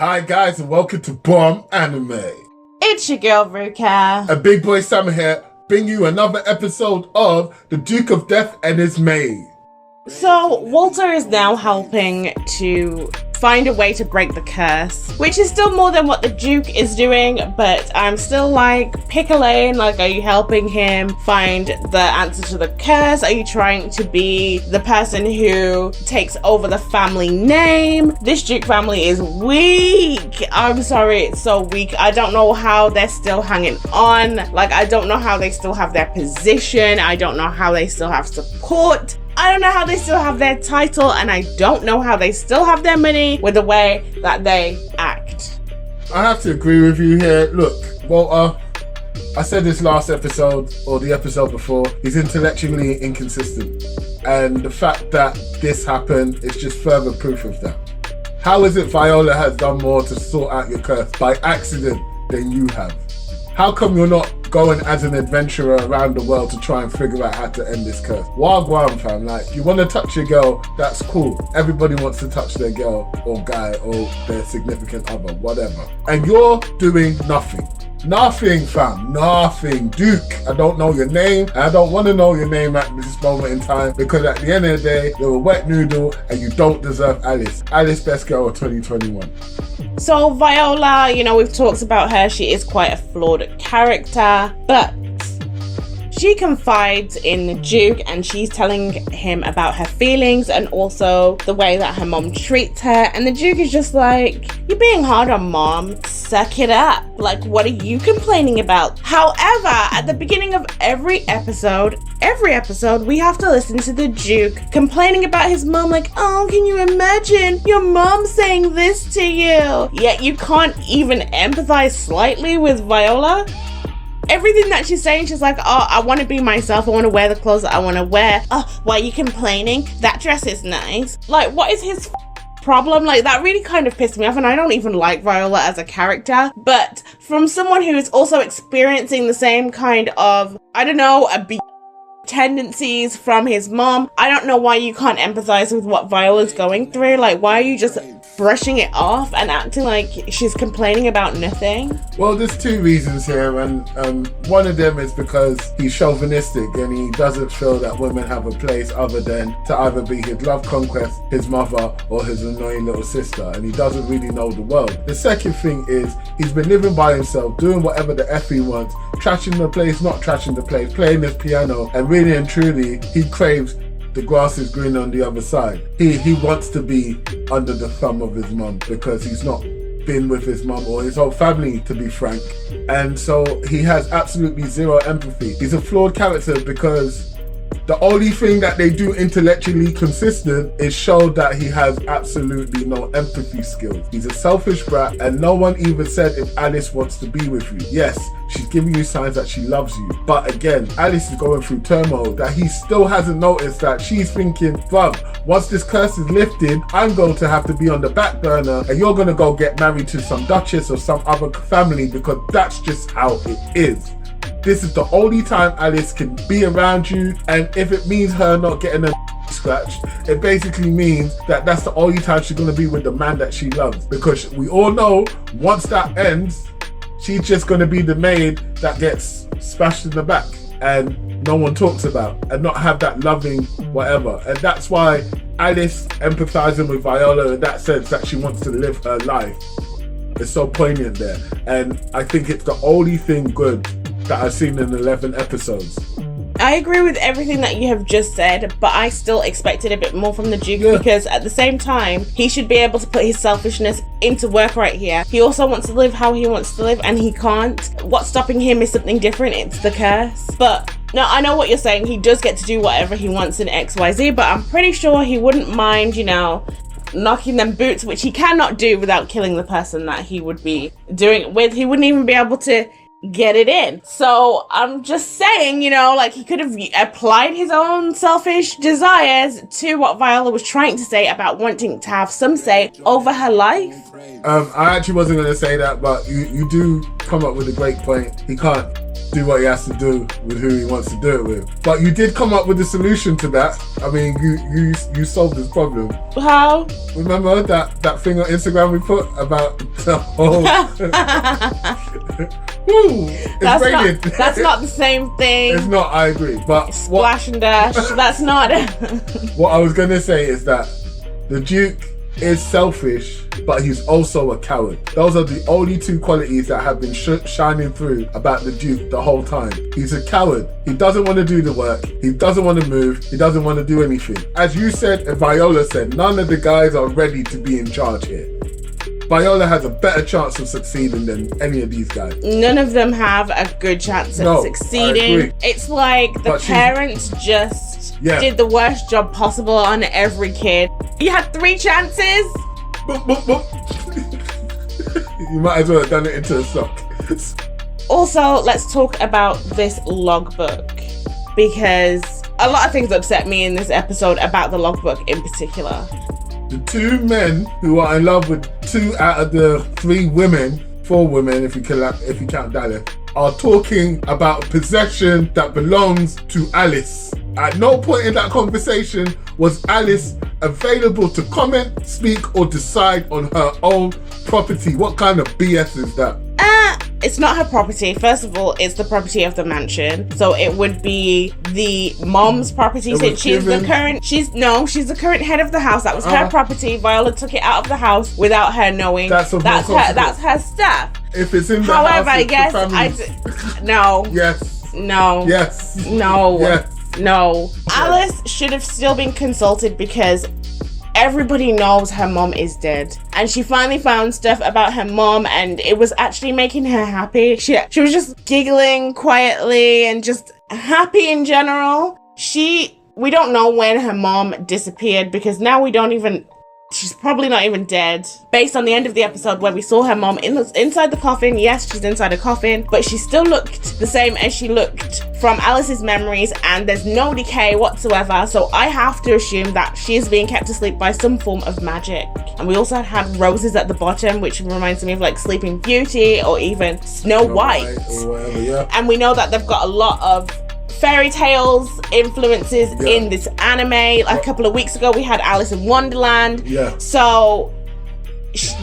Hi guys, and welcome to Bomb Anime. It's your girl Ruka. And Big Boy Sam here, bring you another episode of The Duke of Death and His Maid. So Walter is now helping to find a way to break the curse, which is still more than what the Duke is doing, but I'm still like, pick a lane. Like, are you helping him find the answer to the curse? Are you trying to be the person who takes over the family name? This Duke family is weak. I'm sorry, it's so weak. I don't know how they're still hanging on. Like, I don't know how they still have their position. I don't know how they still have support. I don't know how they still have their title, and I don't know how they still have their money with the way that they act. I have to agree with you here. Look, Walter, I said this last episode, or the episode before, he's intellectually inconsistent. And the fact that this happened is just further proof of that. How is it Viola has done more to sort out your curse by accident than you have? How come you're not going as an adventurer around the world to try and figure out how to end this curse? Wagwan, fam. Like, you want to touch your girl, that's cool. Everybody wants to touch their girl or guy or their significant other, whatever. And you're doing nothing. Nothing, fam. Nothing. Duke, I don't know your name. I don't want to know your name at this moment in time, because at the end of the day, you're a wet noodle and you don't deserve Alice. Alice, best girl of 2021. So Viola, you know, we've talked about her. She is quite a flawed character, but she confides in the Duke and she's telling him about her feelings and also the way that her mom treats her. And the Duke is just like, you're being hard on mom, suck it up. Like, what are you complaining about? However, at the beginning of every episode, we have to listen to the Duke complaining about his mom, like, oh, can you imagine your mom saying this to you? Yet you can't even empathize slightly with Viola. Everything that she's saying, she's like, oh, I want to be myself. I want to wear the clothes that I want to wear. Oh, why are you complaining? That dress is nice. Like, what is his problem? Like, that really kind of pissed me off, and I don't even like Viola as a character. But from someone who is also experiencing the same kind of, I don't know, tendencies from his mom, I don't know why you can't empathize with what Viola's going through. Like, why are you just brushing it off and acting like she's complaining about nothing? Well, there's two reasons here, and one of them is because he's chauvinistic and he doesn't feel that women have a place other than to either be his love conquest, his mother, or his annoying little sister, and he doesn't really know the world. The second thing is he's been living by himself, doing whatever the F he wants, trashing the place, not trashing the place, playing his piano, and really and truly he craves the grass is green on the other side. He wants to be under the thumb of his mum because he's not been with his mum or his whole family, to be frank. And so he has absolutely zero empathy. He's a flawed character because the only thing that they do intellectually consistent is show that he has absolutely no empathy skills. He's a selfish brat, and no one even said if Alice wants to be with you. Yes, she's giving you signs that she loves you. But again, Alice is going through turmoil that he still hasn't noticed, that she's thinking, bruv, once this curse is lifted, I'm going to have to be on the back burner and you're going to go get married to some duchess or some other family, because that's just how it is. This is the only time Alice can be around you, and if it means her not getting her scratched, it basically means that that's the only time she's going to be with the man that she loves, because we all know once that ends, she's just going to be the maid that gets smashed in the back and no one talks about, and not have that loving whatever. And that's why Alice empathizing with Viola in that sense, that she wants to live her life, is so poignant there. And I think it's the only thing good that I've seen in 11 episodes. I agree with everything that you have just said, but I still expected a bit more from the Duke, because at the same time, he should be able to put his selfishness into work right here. He also wants to live how he wants to live, and he can't. What's stopping him is something different. It's the curse. But no, I know what you're saying. He does get to do whatever he wants in XYZ, but I'm pretty sure he wouldn't mind, you know, knocking them boots, which he cannot do without killing the person that he would be doing it with. He wouldn't even be able to get it in. So I'm just saying, you know, like he could have applied his own selfish desires to what Viola was trying to say about wanting to have some say over her life. I actually wasn't going to say that, but you do come up with a great point. He can't do what he has to do with who he wants to do it with. But you did come up with a solution to that. I mean, you solved this problem. How? Remember that thing on Instagram we put about the whole... Woo, it's raining. That's not the same thing. It's not, I agree. But Splash and dash, that's not... What I was going to say is that the Duke is selfish, but he's also a coward. Those are the only two qualities that have been shining through about the Duke the whole time. He's a coward. He doesn't want to do the work. He doesn't want to move. He doesn't want to do anything. As you said and Viola said, none of the guys are ready to be in charge here. Viola has a better chance of succeeding than any of these guys. None of them have a good chance of succeeding. I agree. It's like the parents just did the worst job possible on every kid. You had 3 chances. Boop, boop, boop. You might as well have done it into a sock. Also, let's talk about this logbook, because a lot of things upset me in this episode about the logbook in particular. The 2 men who are in love with 2 out of the 3 women, 4 women if you count Dallas, are talking about possession that belongs to Alice. At no point in that conversation was Alice available to comment, speak, or decide on her own property. What kind of BS is that? It's not her property. First of all, it's the property of the mansion. So it would be the mom's property since she's the current head of the house. That was her property. Viola took it out of the house without her knowing. That's her stuff. If it's in the house, I guess no. Yes. No. Yes. No. Yes. No. Alice should have still been consulted because everybody knows her mom is dead, and she finally found stuff about her mom, and it was actually making her happy. She was just giggling quietly and just happy in general. We don't know when her mom disappeared, because now she's probably not even dead. Based on the end of the episode where we saw her mom inside the coffin, yes, she's inside a coffin, but she still looked the same as she looked from Alice's memories, and there's no decay whatsoever. So I have to assume that she is being kept asleep by some form of magic. And we also had roses at the bottom, which reminds me of like Sleeping Beauty or even Snow White. Or whatever, yeah. And we know that they've got a lot of fairy tales influences in this anime. Like a couple of weeks ago we had Alice in Wonderland. So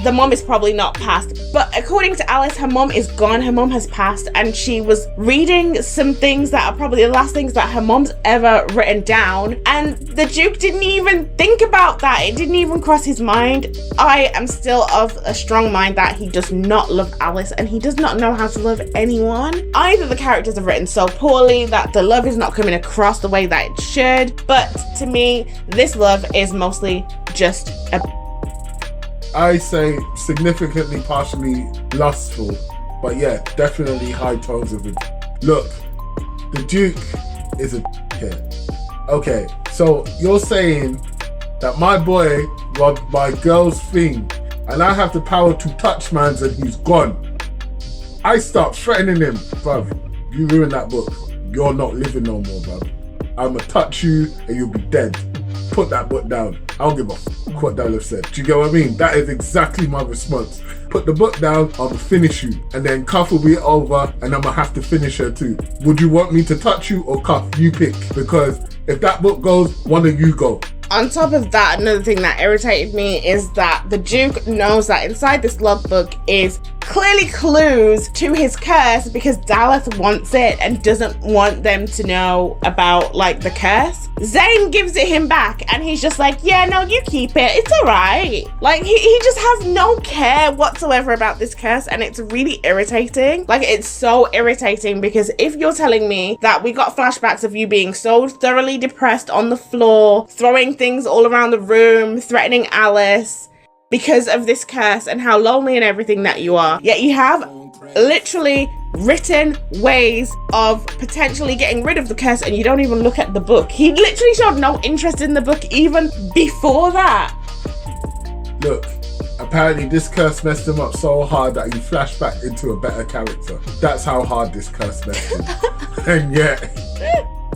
the mom is probably not passed, but according to Alice, her mom is gone. Her mom has passed, and she was reading some things that are probably the last things that her mom's ever written down, and the Duke didn't even think about that. It didn't even cross his mind. I am still of a strong mind that he does not love Alice, and he does not know how to love anyone. Either the characters are written so poorly that the love is not coming across the way that it should, but to me, this love is mostly just I say significantly partially lustful, but yeah, definitely high tones of it. Look, the Duke is a kid. Okay, so you're saying that my boy robbed my girl's thing and I have the power to touch man's and he's gone. I start threatening him, bruv. You ruin that book. You're not living no more, bruv. I'ma touch you and you'll be dead. Put that book down. I don't give a fuck what Dallas said. Do you get what I mean? That is exactly my response. Put the book down, I'll finish you. And then Cuff will be over and I'ma have to finish her too. Would you want me to touch you or Cuff? You pick. Because if that book goes, one of you go. On top of that, another thing that irritated me is that the Duke knows that inside this logbook is clearly clues to his curse, because Dallas wants it and doesn't want them to know about like the curse. Zane gives it him back and he's just like, yeah, no, you keep it, it's alright. Like he just has no care whatsoever about this curse, and it's really irritating. Like, it's so irritating, because if you're telling me that we got flashbacks of you being so thoroughly depressed on the floor, throwing things all around the room, threatening Alice because of this curse and how lonely and everything that you are, yet you have literally written ways of potentially getting rid of the curse and you don't even look at the book. He literally showed no interest in the book even before that. look, apparently this curse messed him up so hard that he flashed back into a better character. That's how hard this curse messed him. And yet,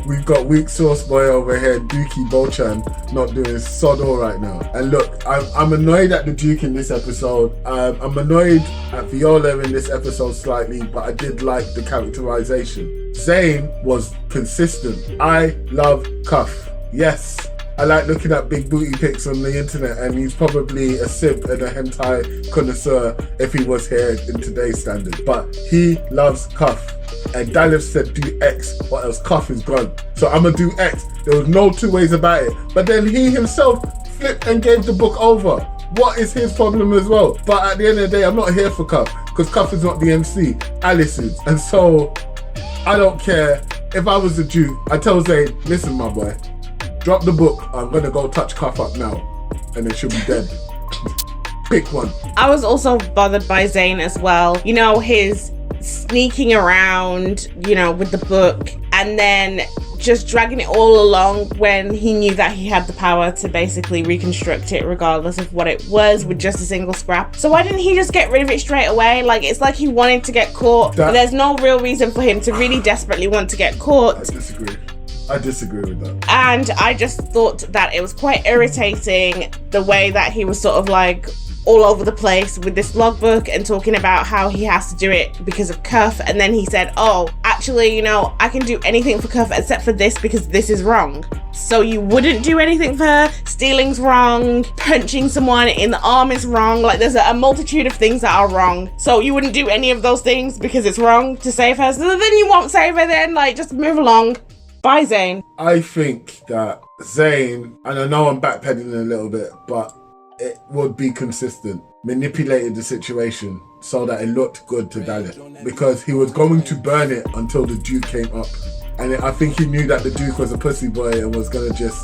we've got weak sauce boy over here, Dookie Bochan, not doing sod all right now. And look, I'm annoyed at the Duke in this episode. I'm annoyed at Viola in this episode slightly, but I did like the characterization. Zayn was consistent. I love Cuff. Yes, I like looking at big booty pics on the internet, and he's probably a simp and a hentai connoisseur if he was here in today's standard. But he loves Cuff. And Dallas said do X or else Cuff is gone. So I'm gonna do X. There was no two ways about it. But then he himself flipped and gave the book over. What is his problem as well? But at the end of the day, I'm not here for Cuff, because Cuff is not the MC. Alice is. And so I don't care. If I was the Duke, I tell Zayn, listen my boy, drop the book. I'm gonna go touch Cuff up now, and then she'll be dead. Pick one. I was also bothered by Zayn as well. You know, his sneaking around, you know, with the book, and then just dragging it all along when he knew that he had the power to basically reconstruct it regardless of what it was with just a single scrap. So why didn't he just get rid of it straight away? Like, it's like he wanted to get caught, but there's no real reason for him to really desperately want to get caught. I disagree with that. And I just thought that it was quite irritating the way that he was sort of like all over the place with this logbook and talking about how he has to do it because of Cuff, and then he said, oh, actually, you know, I can do anything for Cuff except for this because this is wrong. So you wouldn't do anything for her? Stealing's wrong, punching someone in the arm is wrong, like there's a multitude of things that are wrong. So you wouldn't do any of those things because it's wrong to save her, so then you won't save her then, like just move along. Bye, Zayn. I think that Zayn, and I know I'm backpedaling a little bit, but it would be consistent, manipulated the situation so that it looked good to Dallas, because he was going to burn it until the Duke came up, and I think he knew that the Duke was a pussy boy and was gonna just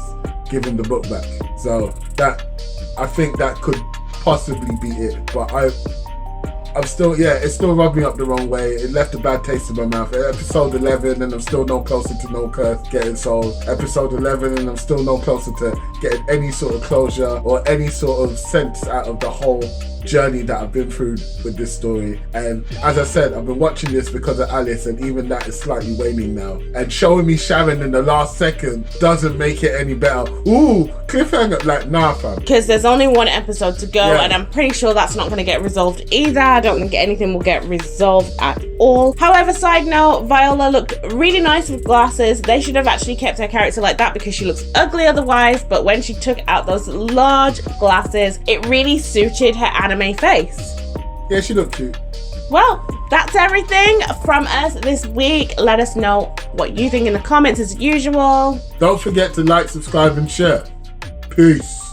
give him the book back. So that, I think that could possibly be it, but I'm still, it's still rubbed me up the wrong way. It left a bad taste in my mouth. Episode 11 and I'm still no closer to no curse getting solved. Episode 11 and I'm still no closer to getting any sort of closure or any sort of sense out of the whole journey that I've been through with this story. And as I said, I've been watching this because of Alice, and even that is slightly waning now. And showing me Sharon in the last second doesn't make it any better. Ooh, cliffhanger, like, nah fam. Because there's only one episode to go, and I'm pretty sure that's not going to get resolved either. I don't think anything will get resolved at all. However, side note, Viola looked really nice with glasses. They should have actually kept her character like that because she looks ugly otherwise, but when she took out those large glasses, it really suited her anime face. Yeah, she looked cute. Well, that's everything from us this week. Let us know what you think in the comments as usual. Don't forget to like, subscribe and share. Peace.